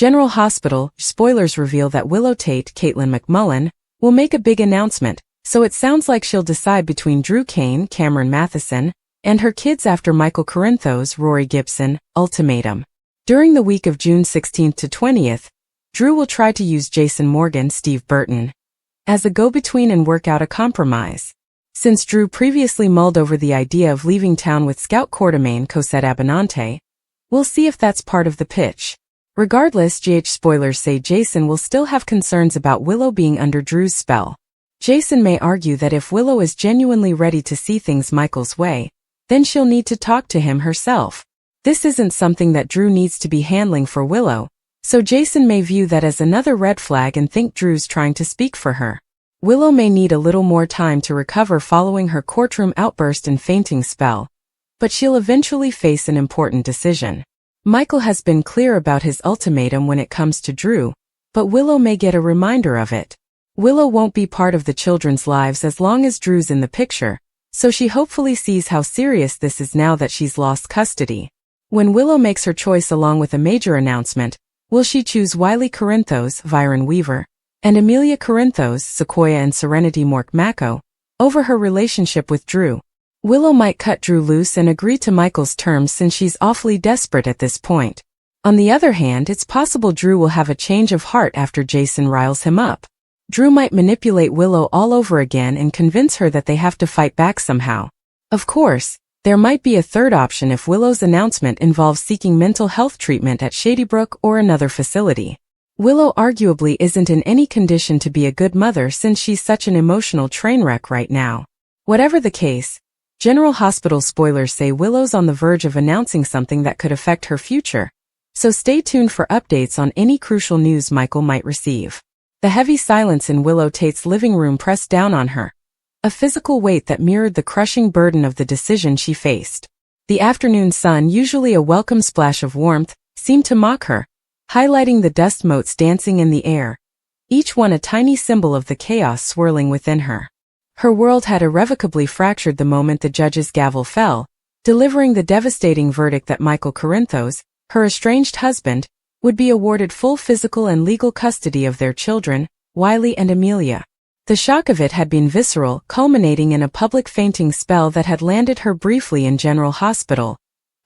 General Hospital, spoilers reveal that Willow Tate, Caitlin McMullen, will make a big announcement, so it sounds like she'll decide between Drew Kane, Cameron Matheson, and her kids after Michael Corinthos, Rory Gibson, ultimatum. During the week of June 16th to 20th, Drew will try to use Jason Morgan, Steve Burton, as a go-between and work out a compromise. Since Drew previously mulled over the idea of leaving town with Scout Quartermain Cosette Abinante, we'll see if that's part of the pitch. Regardless, spoilers say Jason will still have concerns about Willow being under Drew's spell. Jason may argue that if Willow is genuinely ready to see things Michael's way, then she'll need to talk to him herself. This isn't something that Drew needs to be handling for Willow, so Jason may view that as another red flag and think Drew's trying to speak for her. Willow may need a little more time to recover following her courtroom outburst and fainting spell, but she'll eventually face an important decision. Michael has been clear about his ultimatum when it comes to Drew, but Willow may get a reminder of it. Willow won't be part of the children's lives as long as Drew's in the picture, so she hopefully sees how serious this is now that she's lost custody. When Willow makes her choice along with a major announcement, will she choose Wiley Corinthos, Viren Weaver, and Amelia Corinthos, Sequoia and Serenity Mork-Mako, over her relationship with Drew? Willow might cut Drew loose and agree to Michael's terms since she's awfully desperate at this point. On the other hand, it's possible Drew will have a change of heart after Jason riles him up. Drew might manipulate Willow all over again and convince her that they have to fight back somehow. Of course, there might be a third option if Willow's announcement involves seeking mental health treatment at Shadybrook or another facility. Willow arguably isn't in any condition to be a good mother since she's such an emotional train wreck right now. Whatever the case, General Hospital spoilers say Willow's on the verge of announcing something that could affect her future, so stay tuned for updates on any crucial news Michael might receive. The heavy silence in Willow Tate's living room pressed down on her, a physical weight that mirrored the crushing burden of the decision she faced. The afternoon sun, usually a welcome splash of warmth, seemed to mock her, highlighting the dust motes dancing in the air, each one a tiny symbol of the chaos swirling within her. Her world had irrevocably fractured the moment the judge's gavel fell, delivering the devastating verdict that Michael Corinthos, her estranged husband, would be awarded full physical and legal custody of their children, Wiley and Amelia. The shock of it had been visceral, culminating in a public fainting spell that had landed her briefly in General Hospital,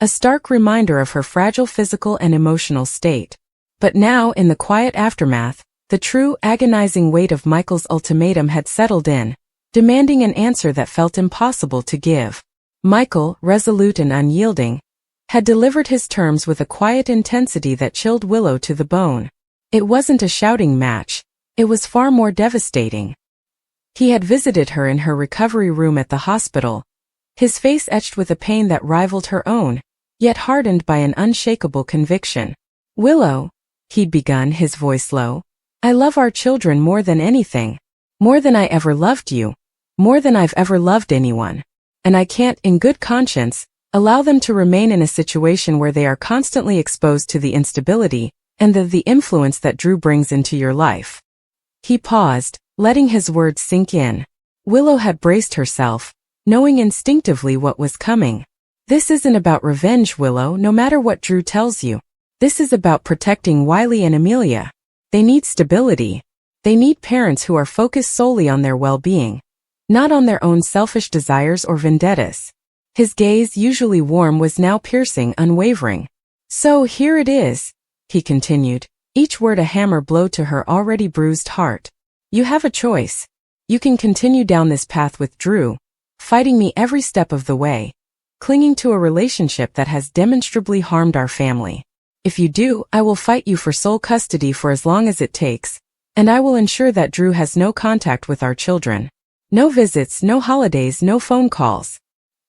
a stark reminder of her fragile physical and emotional state. But now, in the quiet aftermath, the true, agonizing weight of Michael's ultimatum had settled in, demanding an answer that felt impossible to give. Michael, resolute and unyielding, had delivered his terms with a quiet intensity that chilled Willow to the bone. It wasn't a shouting match, it was far more devastating. He had visited her in her recovery room at the hospital, his face etched with a pain that rivaled her own, yet hardened by an unshakable conviction. "Willow," he'd begun, his voice low, "I love our children more than anything. More than I ever loved you. More than I've ever loved anyone. And I can't, in good conscience, allow them to remain in a situation where they are constantly exposed to the instability and the influence that Drew brings into your life." He paused, letting his words sink in. Willow had braced herself, knowing instinctively what was coming. "This isn't about revenge, Willow, no matter what Drew tells you. This is about protecting Wiley and Amelia. They need stability. They need parents who are focused solely on their well-being, not on their own selfish desires or vendettas." His gaze, usually warm, was now piercing, unwavering. "So here it is," he continued, each word a hammer blow to her already bruised heart. "You have a choice. You can continue down this path with Drew, fighting me every step of the way, clinging to a relationship that has demonstrably harmed our family. If you do, I will fight you for sole custody for as long as it takes, and I will ensure that Drew has no contact with our children. No visits, no holidays, no phone calls.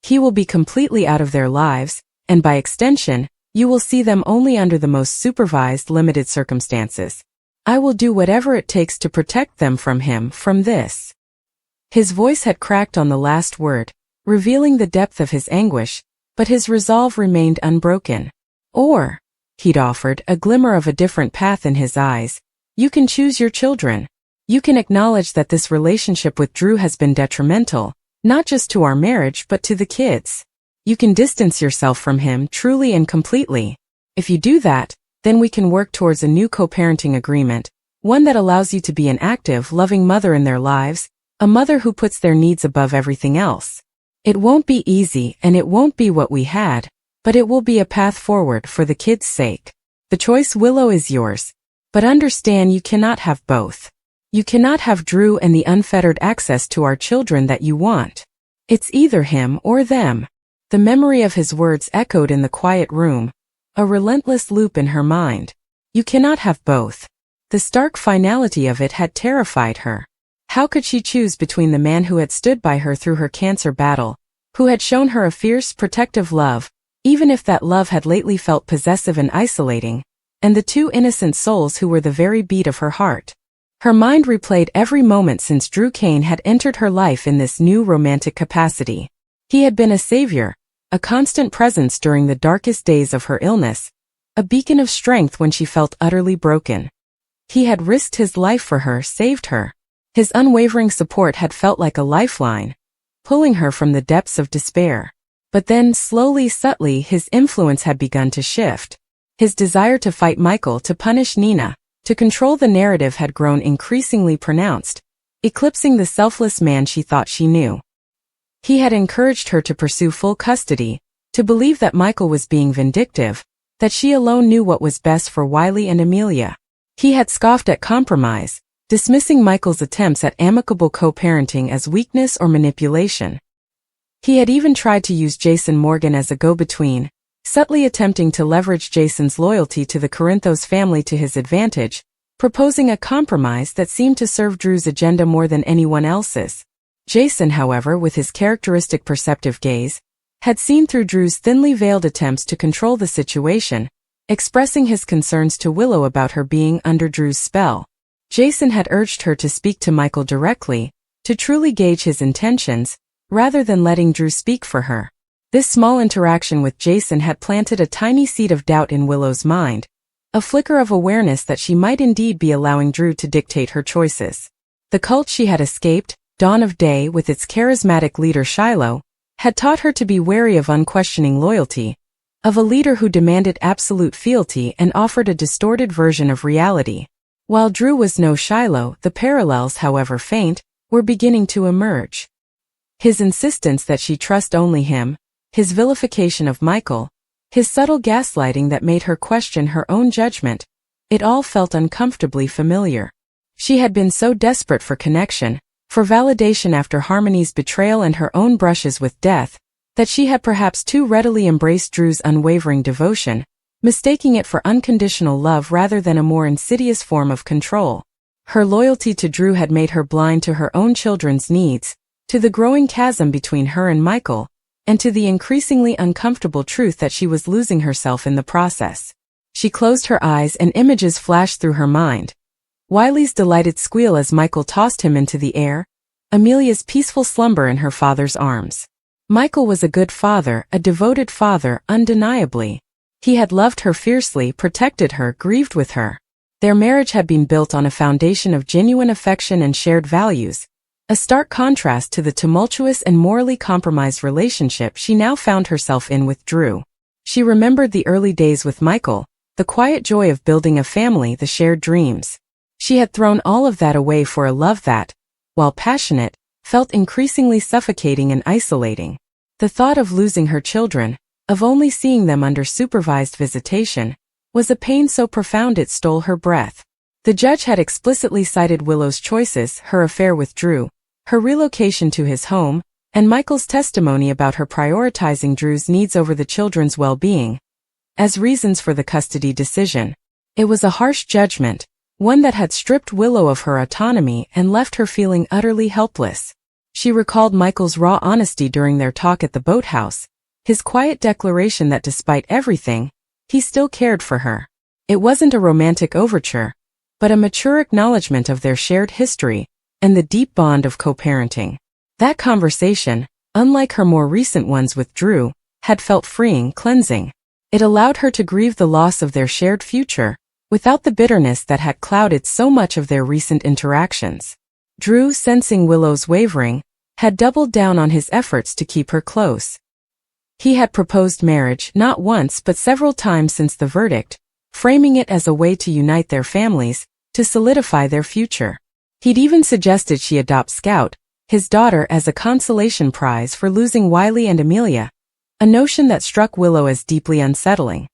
He will be completely out of their lives, and by extension, you will see them only under the most supervised, limited circumstances. I will do whatever it takes to protect them from him, from this." His voice had cracked on the last word, revealing the depth of his anguish, but his resolve remained unbroken. "Or," he'd offered, a glimmer of a different path in his eyes, "you can choose your children. You can acknowledge that this relationship with Drew has been detrimental, not just to our marriage but to the kids. You can distance yourself from him truly and completely. If you do that, then we can work towards a new co-parenting agreement, one that allows you to be an active, loving mother in their lives, a mother who puts their needs above everything else. It won't be easy and it won't be what we had, but it will be a path forward for the kids' sake. The choice, Willow, is yours. But understand you cannot have both. You cannot have Drew and the unfettered access to our children that you want. It's either him or them. The memory of his words echoed in the quiet room, a relentless loop in her mind. You cannot have both. The stark finality of it had terrified her. How could she choose between the man who had stood by her through her cancer battle, who had shown her a fierce, protective love, even if that love had lately felt possessive and isolating, and the two innocent souls who were the very beat of her heart? Her mind replayed every moment since Drew Kane had entered her life in this new romantic capacity. He had been a savior, a constant presence during the darkest days of her illness, a beacon of strength when she felt utterly broken. He had risked his life for her, saved her. His unwavering support had felt like a lifeline, pulling her from the depths of despair. But then, slowly, subtly, his influence had begun to shift. His desire to fight Michael, to punish Nina, to control the narrative had grown increasingly pronounced, eclipsing the selfless man she thought she knew. He had encouraged her to pursue full custody, to believe that Michael was being vindictive, that she alone knew what was best for Wiley and Amelia. He had scoffed at compromise, dismissing Michael's attempts at amicable co-parenting as weakness or manipulation. He had even tried to use Jason Morgan as a go-between, subtly attempting to leverage Jason's loyalty to the Corinthos family to his advantage, proposing a compromise that seemed to serve Drew's agenda more than anyone else's. Jason, however, with his characteristic perceptive gaze, had seen through Drew's thinly veiled attempts to control the situation, expressing his concerns to Willow about her being under Drew's spell. Jason had urged her to speak to Michael directly, to truly gauge his intentions, rather than letting Drew speak for her. This small interaction with Jason had planted a tiny seed of doubt in Willow's mind, a flicker of awareness that she might indeed be allowing Drew to dictate her choices. The cult she had escaped, Dawn of Day, with its charismatic leader Shiloh, had taught her to be wary of unquestioning loyalty, of a leader who demanded absolute fealty and offered a distorted version of reality. While Drew was no Shiloh, the parallels, however faint, were beginning to emerge. His insistence that she trust only him, his vilification of Michael, his subtle gaslighting that made her question her own judgment, it all felt uncomfortably familiar. She had been so desperate for connection, for validation after Harmony's betrayal and her own brushes with death, that she had perhaps too readily embraced Drew's unwavering devotion, mistaking it for unconditional love rather than a more insidious form of control. Her loyalty to Drew had made her blind to her own children's needs, to the growing chasm between her and Michael, and to the increasingly uncomfortable truth that she was losing herself in the process. She closed her eyes and images flashed through her mind. Wiley's delighted squeal as Michael tossed him into the air, Amelia's peaceful slumber in her father's arms. Michael was a good father, a devoted father, undeniably. He had loved her fiercely, protected her, grieved with her. Their marriage had been built on a foundation of genuine affection and shared values, a stark contrast to the tumultuous and morally compromised relationship she now found herself in with Drew. She remembered the early days with Michael, the quiet joy of building a family, the shared dreams. She had thrown all of that away for a love that, while passionate, felt increasingly suffocating and isolating. The thought of losing her children, of only seeing them under supervised visitation, was a pain so profound it stole her breath. The judge had explicitly cited Willow's choices, her affair with Drew, her relocation to his home, and Michael's testimony about her prioritizing Drew's needs over the children's well-being, as reasons for the custody decision. It was a harsh judgment, one that had stripped Willow of her autonomy and left her feeling utterly helpless. She recalled Michael's raw honesty during their talk at the boathouse, his quiet declaration that despite everything, he still cared for her. It wasn't a romantic overture, but a mature acknowledgement of their shared history and the deep bond of co-parenting. That conversation, unlike her more recent ones with Drew, had felt freeing, cleansing. It allowed her to grieve the loss of their shared future, without the bitterness that had clouded so much of their recent interactions. Drew, sensing Willow's wavering, had doubled down on his efforts to keep her close. He had proposed marriage not once but several times since the verdict, framing it as a way to unite their families, to solidify their future. He'd even suggested she adopt Scout, his daughter, as a consolation prize for losing Wiley and Amelia, a notion that struck Willow as deeply unsettling.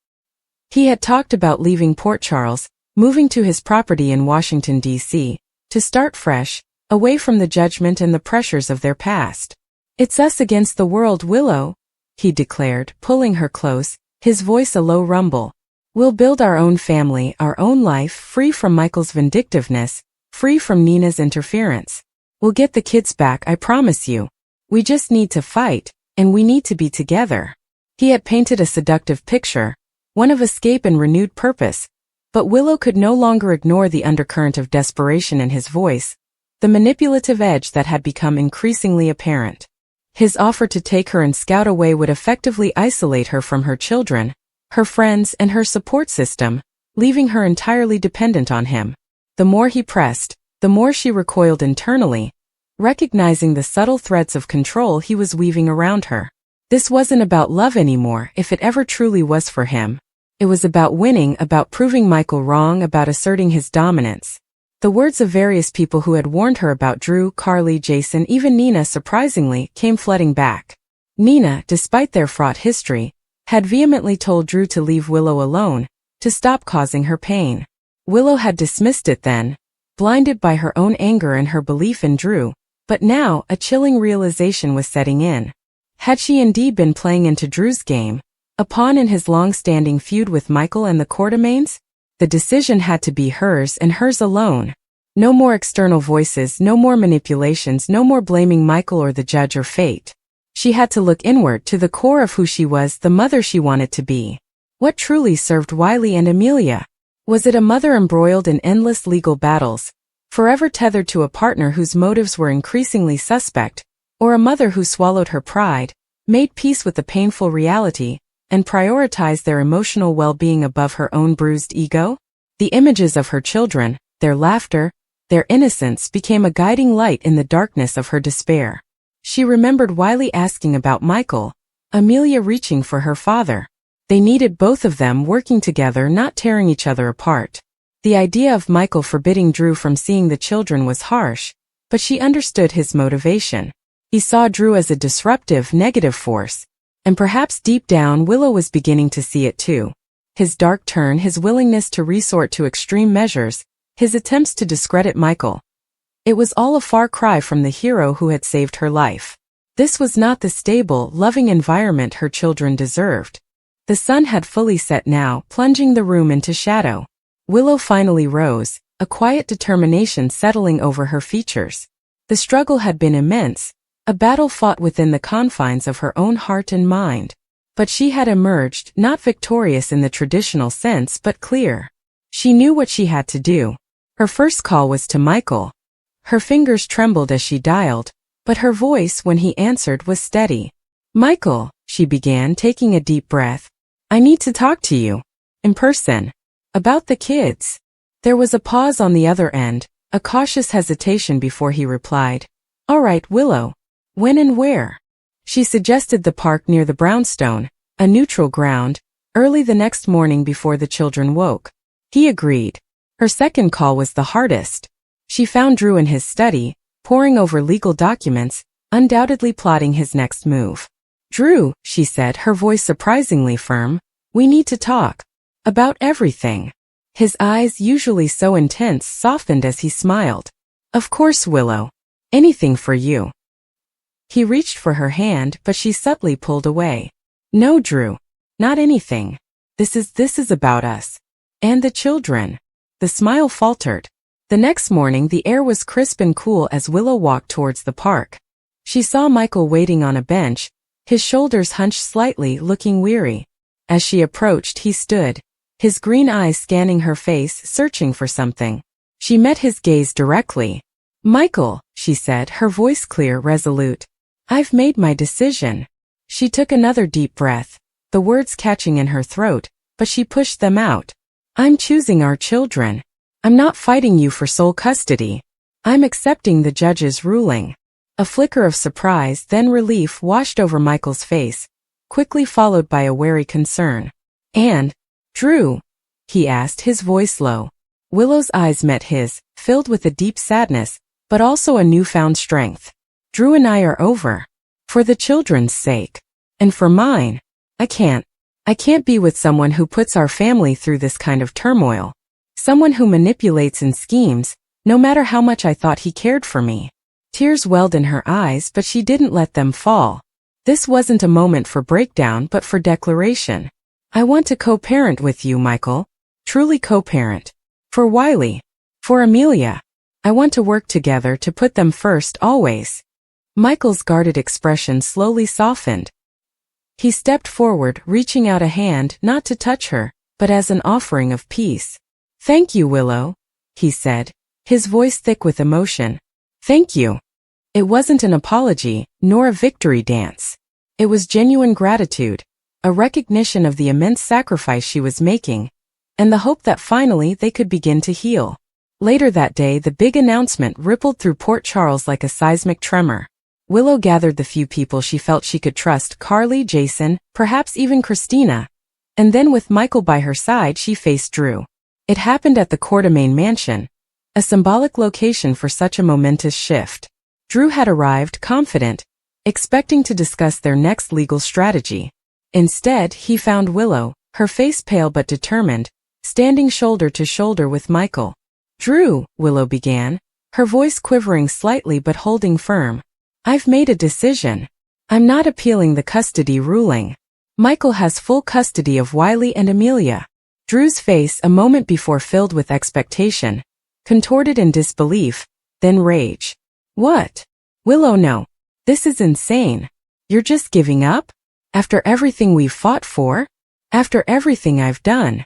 He had talked about leaving Port Charles, moving to his property in Washington, D.C., to start fresh, away from the judgment and the pressures of their past. "It's us against the world, Willow," he declared, pulling her close, his voice a low rumble. "We'll build our own family, our own life, free from Michael's vindictiveness, free from Nina's interference. We'll get the kids back, I promise you. We just need to fight, and we need to be together." He had painted a seductive picture, one of escape and renewed purpose, but Willow could no longer ignore the undercurrent of desperation in his voice, the manipulative edge that had become increasingly apparent. His offer to take her and Scout away would effectively isolate her from her children, her friends, and her support system, leaving her entirely dependent on him. The more he pressed, the more she recoiled internally, recognizing the subtle threads of control he was weaving around her. This wasn't about love anymore, if it ever truly was for him. It was about winning, about proving Michael wrong, about asserting his dominance. The words of various people who had warned her about Drew, Carly, Jason, even Nina, surprisingly, came flooding back. Nina, despite their fraught history, had vehemently told Drew to leave Willow alone, to stop causing her pain. Willow had dismissed it then, blinded by her own anger and her belief in Drew, but now a chilling realization was setting in. Had she indeed been playing into Drew's game, a pawn in his long-standing feud with Michael and the Quartermaines? The decision had to be hers and hers alone. No more external voices, no more manipulations, no more blaming Michael or the judge or fate. She had to look inward, to the core of who she was, the mother she wanted to be. What truly served Wiley and Amelia? Was it a mother embroiled in endless legal battles, forever tethered to a partner whose motives were increasingly suspect, or a mother who swallowed her pride, made peace with the painful reality, and prioritized their emotional well-being above her own bruised ego? The images of her children, their laughter, their innocence became a guiding light in the darkness of her despair. She remembered Wiley asking about Michael, Amelia reaching for her father. They needed both of them working together, not tearing each other apart. The idea of Michael forbidding Drew from seeing the children was harsh, but she understood his motivation. He saw Drew as a disruptive, negative force, and perhaps deep down Willow was beginning to see it too. His dark turn, his willingness to resort to extreme measures, his attempts to discredit Michael. It was all a far cry from the hero who had saved her life. This was not the stable, loving environment her children deserved. The sun had fully set now, plunging the room into shadow. Willow finally rose, a quiet determination settling over her features. The struggle had been immense, a battle fought within the confines of her own heart and mind. But she had emerged, not victorious in the traditional sense, but clear. She knew what she had to do. Her first call was to Michael. Her fingers trembled as she dialed, but her voice when he answered was steady. "Michael," she began, taking a deep breath, "I need to talk to you. In person. About the kids." There was a pause on the other end, a cautious hesitation before he replied. "All right, Willow. When and where?" She suggested the park near the brownstone, a neutral ground, early the next morning before the children woke. He agreed. Her second call was the hardest. She found Drew in his study, poring over legal documents, undoubtedly plotting his next move. "Drew," she said, her voice surprisingly firm, "we need to talk. About everything." His eyes, usually so intense, softened as he smiled. "Of course, Willow. Anything for you." He reached for her hand, but she subtly pulled away. "No, Drew. Not anything. This is about us. And the children." The smile faltered. The next morning the air was crisp and cool as Willow walked towards the park. She saw Michael waiting on a bench, his shoulders hunched slightly, looking weary. As she approached, he stood, his green eyes scanning her face, searching for something. She met his gaze directly. "Michael," she said, her voice clear, resolute. "I've made my decision." She took another deep breath, the words catching in her throat, but she pushed them out. "I'm choosing our children. I'm not fighting you for sole custody. I'm accepting the judge's ruling." A flicker of surprise, then relief, washed over Michael's face, quickly followed by a wary concern. "And, Drew," he asked, his voice low. Willow's eyes met his, filled with a deep sadness, but also a newfound strength. Drew and I are over. For the children's sake. And for mine. I can't be with someone who puts our family through this kind of turmoil. Someone who manipulates and schemes, no matter how much I thought he cared for me. Tears welled in her eyes, but she didn't let them fall. This wasn't a moment for breakdown but for declaration. I want to co-parent with you, Michael. Truly co-parent. For Wiley. For Amelia. I want to work together to put them first always. Michael's guarded expression slowly softened. He stepped forward, reaching out a hand not to touch her, but as an offering of peace. Thank you, Willow, he said, his voice thick with emotion. Thank you. It wasn't an apology, nor a victory dance. It was genuine gratitude, a recognition of the immense sacrifice she was making, and the hope that finally they could begin to heal. Later that day, the big announcement rippled through Port Charles like a seismic tremor. Willow gathered the few people she felt she could trust, Carly, Jason, perhaps even Christina. And then with Michael by her side, she faced Drew. It happened at the Courtemain mansion, a symbolic location for such a momentous shift. Drew had arrived confident, expecting to discuss their next legal strategy. Instead, he found Willow, her face pale but determined, standing shoulder to shoulder with Michael. Drew, Willow began, her voice quivering slightly but holding firm. I've made a decision. I'm not appealing the custody ruling. Michael has full custody of Wiley and Amelia. Drew's face, a moment before filled with expectation, contorted in disbelief, then rage. What? Willow, no. This is insane. You're just giving up? After everything we've fought for? After everything I've done?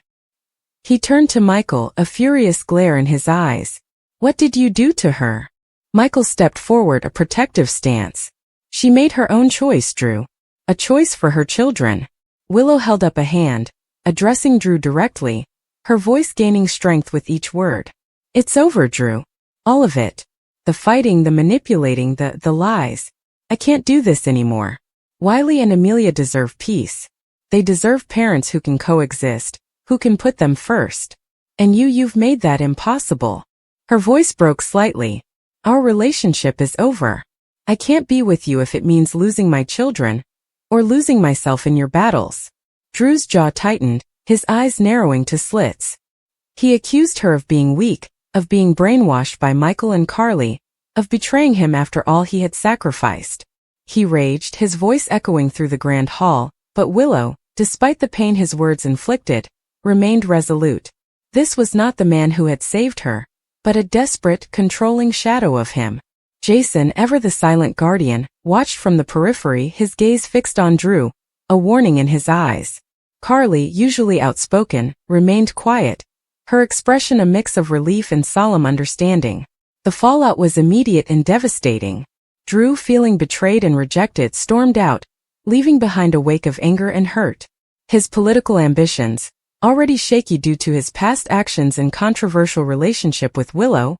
He turned to Michael, a furious glare in his eyes. What did you do to her? Michael stepped forward, a protective stance. She made her own choice, Drew. A choice for her children. Willow held up a hand, addressing Drew directly, her voice gaining strength with each word. It's over, Drew. All of it. The fighting, the manipulating, the lies. I can't do this anymore. Wiley and Amelia deserve peace. They deserve parents who can coexist, who can put them first. And you've made that impossible. Her voice broke slightly. Our relationship is over. I can't be with you if it means losing my children, or losing myself in your battles. Drew's jaw tightened, his eyes narrowing to slits. He accused her of being weak, of being brainwashed by Michael and Carly, of betraying him after all he had sacrificed. He raged, his voice echoing through the grand hall, but Willow, despite the pain his words inflicted, remained resolute. This was not the man who had saved her, but a desperate, controlling shadow of him. Jason, ever the silent guardian, watched from the periphery, his gaze fixed on Drew, a warning in his eyes. Carly, usually outspoken, remained quiet, her expression a mix of relief and solemn understanding. The fallout was immediate and devastating. Drew, feeling betrayed and rejected, stormed out, leaving behind a wake of anger and hurt. His political ambitions, already shaky due to his past actions and controversial relationship with Willow,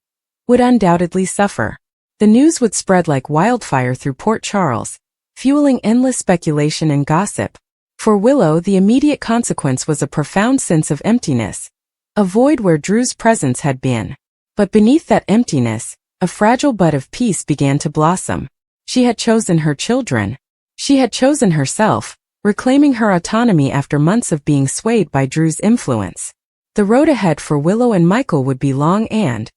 would undoubtedly suffer. The news would spread like wildfire through Port Charles, fueling endless speculation and gossip. For Willow, the immediate consequence was a profound sense of emptiness, a void where Drew's presence had been. But beneath that emptiness, a fragile bud of peace began to blossom. She had chosen her children. She had chosen herself, reclaiming her autonomy after months of being swayed by Drew's influence. The road ahead for Willow and Michael would be long and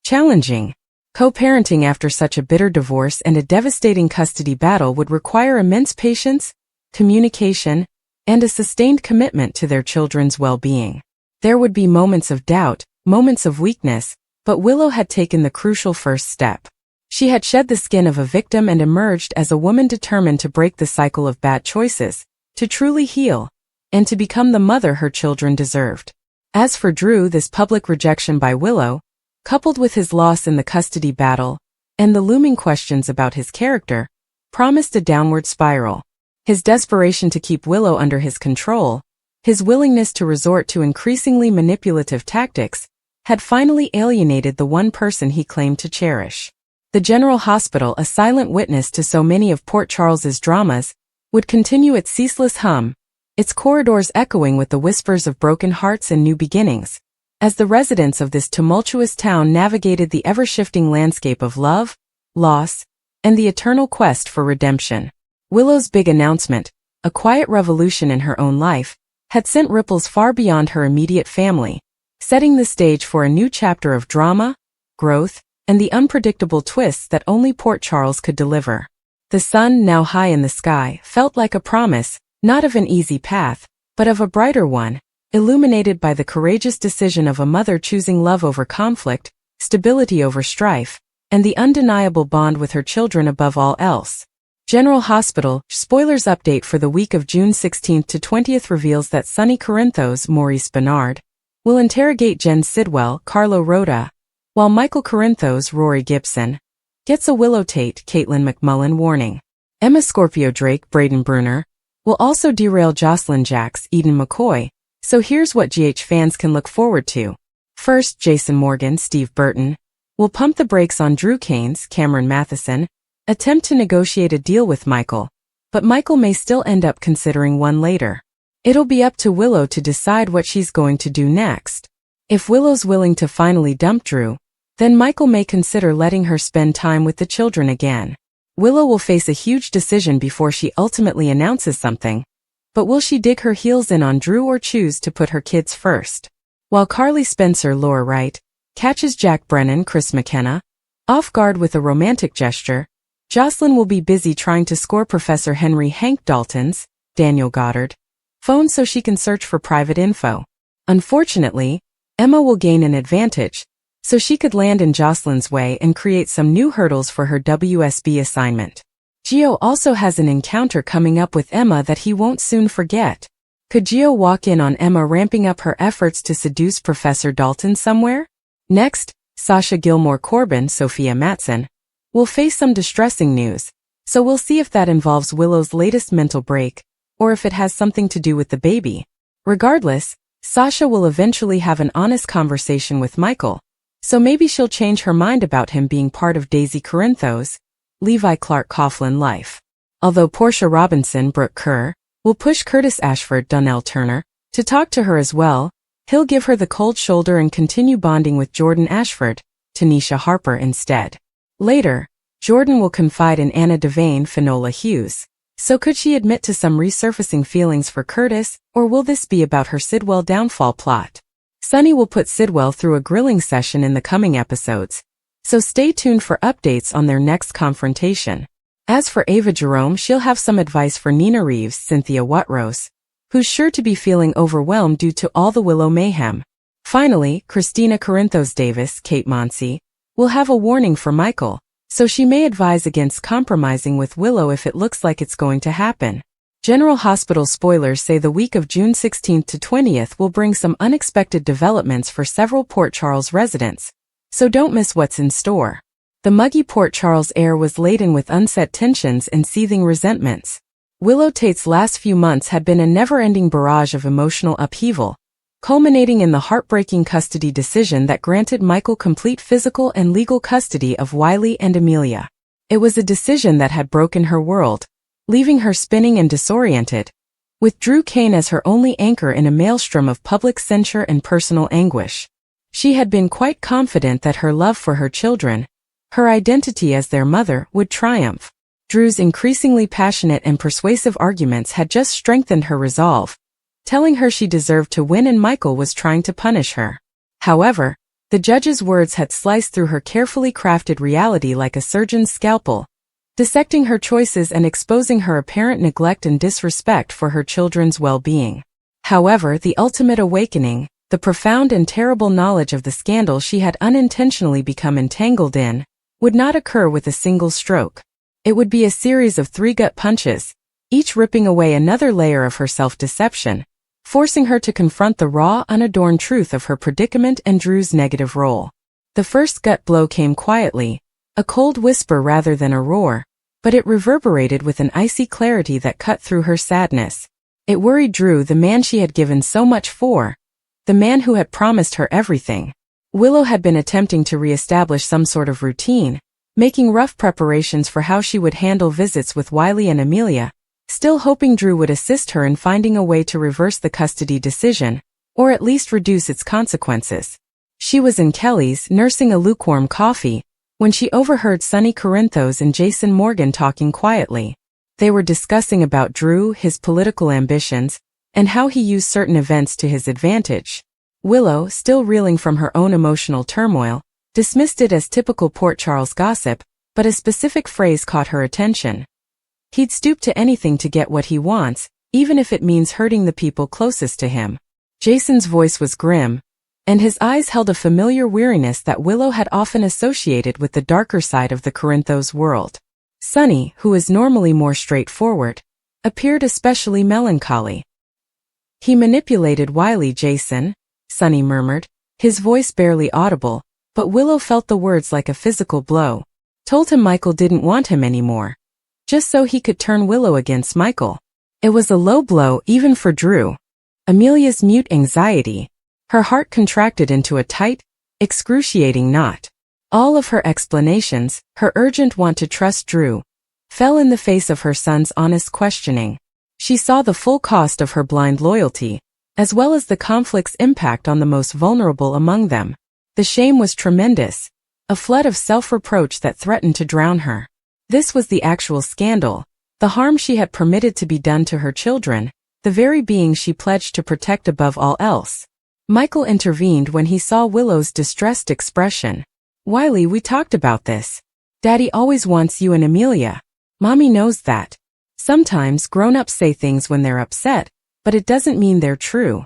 challenging. Co-parenting after such a bitter divorce and a devastating custody battle would require immense patience, communication, and a sustained commitment to their children's well-being. There would be moments of doubt, moments of weakness, but Willow had taken the crucial first step. She had shed the skin of a victim and emerged as a woman determined to break the cycle of bad choices, to truly heal, and to become the mother her children deserved. As for Drew, this public rejection by Willow, coupled with his loss in the custody battle, and the looming questions about his character, promised a downward spiral. His desperation to keep Willow under his control, his willingness to resort to increasingly manipulative tactics, had finally alienated the one person he claimed to cherish. The General Hospital, a silent witness to so many of Port Charles's dramas, would continue its ceaseless hum, its corridors echoing with the whispers of broken hearts and new beginnings. As the residents of this tumultuous town navigated the ever-shifting landscape of love, loss, and the eternal quest for redemption, Willow's big announcement, a quiet revolution in her own life, had sent ripples far beyond her immediate family, setting the stage for a new chapter of drama, growth, and the unpredictable twists that only Port Charles could deliver. The sun, now high in the sky, felt like a promise, not of an easy path, but of a brighter one, illuminated by the courageous decision of a mother choosing love over conflict, stability over strife, and the undeniable bond with her children above all else. General Hospital, spoilers update for the week of June 16 to 20th reveals that Sonny Corinthos, Maurice Bernard, will interrogate Jen Sidwell, Carlo Rhoda, while Michael Corinthos, Rory Gibson, gets a Willow Tate, Caitlin McMullen warning. Emma Scorpio Drake, Braden Bruner, will also derail Jocelyn Jacks, Aiden McCoy, so here's what GH fans can look forward to. First, Jason Morgan, Steve Burton, will pump the brakes on Drew Kane's, Cameron Matheson, attempt to negotiate a deal with Michael, but Michael may still end up considering one later. It'll be up to Willow to decide what she's going to do next. If Willow's willing to finally dump Drew, then Michael may consider letting her spend time with the children again. Willow will face a huge decision before she ultimately announces something, but will she dig her heels in on Drew or choose to put her kids first? While Carly Spencer, Laura Wright, catches Jack Brennan, Chris McKenna, off guard with a romantic gesture, Jocelyn will be busy trying to score Professor Henry Hank Dalton's, Daniel Goddard, phone so she can search for private info. Unfortunately, Emma will gain an advantage, so she could land in Jocelyn's way and create some new hurdles for her WSB assignment. Gio also has an encounter coming up with Emma that he won't soon forget. Could Gio walk in on Emma ramping up her efforts to seduce Professor Dalton somewhere? Next, Sasha Gilmore Corbin, Sophia Matson, will face some distressing news, so we'll see if that involves Willow's latest mental break, or if it has something to do with the baby. Regardless, Sasha will eventually have an honest conversation with Michael, so maybe she'll change her mind about him being part of Daisy Corinthos, Levi Clark Coughlin life. Although Portia Robinson, Brooke Kerr, will push Curtis Ashford, Donnell Turner, to talk to her as well, he'll give her the cold shoulder and continue bonding with Jordan Ashford, Tanisha Harper instead. Later, Jordan will confide in Anna Devane, Finola Hughes. So could she admit to some resurfacing feelings for Curtis, or will this be about her Sidwell downfall plot? Sonny will put Sidwell through a grilling session in the coming episodes, so stay tuned for updates on their next confrontation. As for Ava Jerome, she'll have some advice for Nina Reeves, Cynthia Watrose, who's sure to be feeling overwhelmed due to all the Willow mayhem. Finally, Christina Corinthos Davis, Kate Monsey, will have a warning for Michael, so she may advise against compromising with Willow if it looks like it's going to happen. General Hospital spoilers say the week of June 16 to 20th will bring some unexpected developments for several Port Charles residents, so don't miss what's in store. The muggy Port Charles air was laden with unset tensions and seething resentments. Willow Tate's last few months had been a never-ending barrage of emotional upheaval, culminating in the heartbreaking custody decision that granted Michael complete physical and legal custody of Wiley and Amelia. It was a decision that had broken her world, leaving her spinning and disoriented, with Drew Kane as her only anchor in a maelstrom of public censure and personal anguish. She had been quite confident that her love for her children, her identity as their mother, would triumph. Drew's increasingly passionate and persuasive arguments had just strengthened her resolve, telling her she deserved to win and Michael was trying to punish her. However, the judge's words had sliced through her carefully crafted reality like a surgeon's scalpel, dissecting her choices and exposing her apparent neglect and disrespect for her children's well-being. However, the ultimate awakening, the profound and terrible knowledge of the scandal she had unintentionally become entangled in, would not occur with a single stroke. It would be a series of 3 gut punches, each ripping away another layer of her self-deception, forcing her to confront the raw, unadorned truth of her predicament and Drew's negative role. The first gut blow came quietly, a cold whisper rather than a roar, but it reverberated with an icy clarity that cut through her sadness. It worried Drew, the man she had given so much for, the man who had promised her everything. Willow had been attempting to re-establish some sort of routine, making rough preparations for how she would handle visits with Wiley and Amelia, still hoping Drew would assist her in finding a way to reverse the custody decision, or at least reduce its consequences. She was in Kelly's, nursing a lukewarm coffee, when she overheard Sonny Corinthos and Jason Morgan talking quietly. They were discussing about Drew, his political ambitions, and how he used certain events to his advantage. Willow, still reeling from her own emotional turmoil, dismissed it as typical Port Charles gossip, but a specific phrase caught her attention. He'd stoop to anything to get what he wants, even if it means hurting the people closest to him. Jason's voice was grim, and his eyes held a familiar weariness that Willow had often associated with the darker side of the Corinthos world. Sonny, who is normally more straightforward, appeared especially melancholy. "He manipulated Wiley, Jason," Sonny murmured, his voice barely audible, but Willow felt the words like a physical blow. "Told him Michael didn't want him anymore, just so he could turn Willow against Michael." It was a low blow even for Drew. Amelia's mute anxiety. Her heart contracted into a tight, excruciating knot. All of her explanations, her urgent want to trust Drew, fell in the face of her son's honest questioning. She saw the full cost of her blind loyalty, as well as the conflict's impact on the most vulnerable among them. The shame was tremendous, a flood of self-reproach that threatened to drown her. This was the actual scandal, the harm she had permitted to be done to her children, the very being she pledged to protect above all else. Michael intervened when he saw Willow's distressed expression. "Wiley, we talked about this. Daddy always wants you and Amelia. Mommy knows that. Sometimes grown-ups say things when they're upset, but it doesn't mean they're true."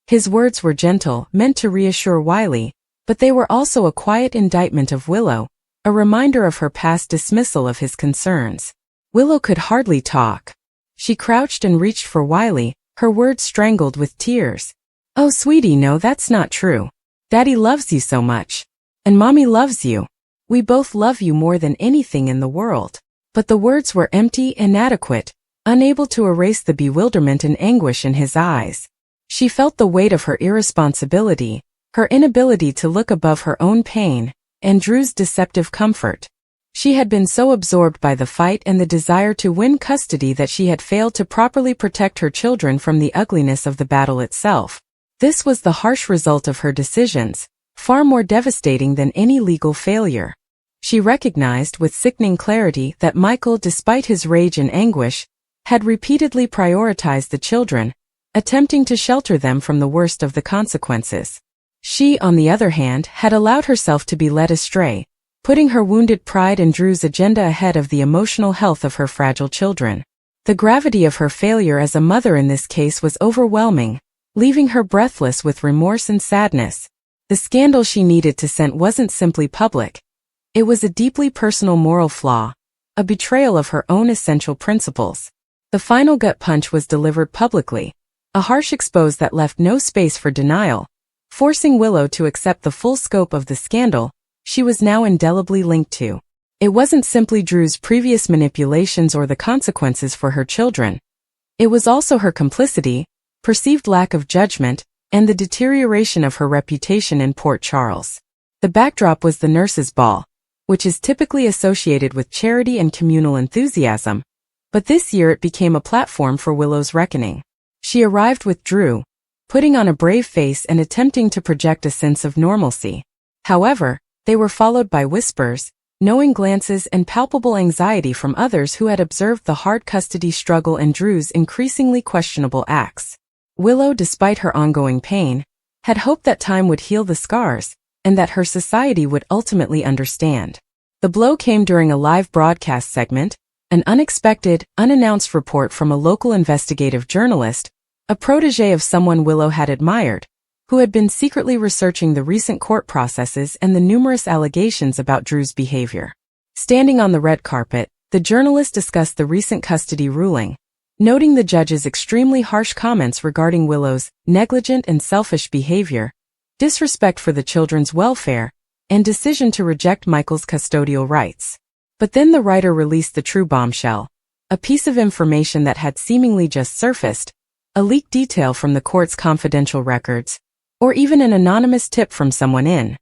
His words were gentle, meant to reassure Wiley, but they were also a quiet indictment of Willow, a reminder of her past dismissal of his concerns. Willow could hardly talk. She crouched and reached for Wiley, her words strangled with tears. "Oh, sweetie, no, that's not true. Daddy loves you so much. And Mommy loves you. We both love you more than anything in the world." But the words were empty, inadequate, unable to erase the bewilderment and anguish in his eyes. She felt the weight of her irresponsibility, her inability to look above her own pain, and Drew's deceptive comfort. She had been so absorbed by the fight and the desire to win custody that she had failed to properly protect her children from the ugliness of the battle itself. This was the harsh result of her decisions, far more devastating than any legal failure. She recognized with sickening clarity that Michael, despite his rage and anguish, had repeatedly prioritized the children, attempting to shelter them from the worst of the consequences. She, on the other hand, had allowed herself to be led astray, putting her wounded pride and Drew's agenda ahead of the emotional health of her fragile children. The gravity of her failure as a mother in this case was overwhelming, leaving her breathless with remorse and sadness. The scandal she needed to scent wasn't simply public. It was a deeply personal moral flaw, a betrayal of her own essential principles. The final gut punch was delivered publicly, a harsh expose that left no space for denial, forcing Willow to accept the full scope of the scandal she was now indelibly linked to. It wasn't simply Drew's previous manipulations or the consequences for her children. It was also her complicity, perceived lack of judgment, and the deterioration of her reputation in Port Charles. The backdrop was the nurses' ball, which is typically associated with charity and communal enthusiasm, but this year it became a platform for Willow's reckoning. She arrived with Drew, putting on a brave face and attempting to project a sense of normalcy. However, they were followed by whispers, knowing glances and palpable anxiety from others who had observed the hard custody struggle and Drew's increasingly questionable acts. Willow, despite her ongoing pain, had hoped that time would heal the scars, and that her society would ultimately understand. The blow came during a live broadcast segment, an unexpected, unannounced report from a local investigative journalist, a protege of someone Willow had admired, who had been secretly researching the recent court processes and the numerous allegations about Drew's behavior. Standing on the red carpet, the journalist discussed the recent custody ruling, noting the judge's extremely harsh comments regarding Willow's negligent and selfish behavior, disrespect for the children's welfare, and decision to reject Michael's custodial rights. But then the writer released the true bombshell, a piece of information that had seemingly just surfaced, a leaked detail from the court's confidential records, or even an anonymous tip from someone in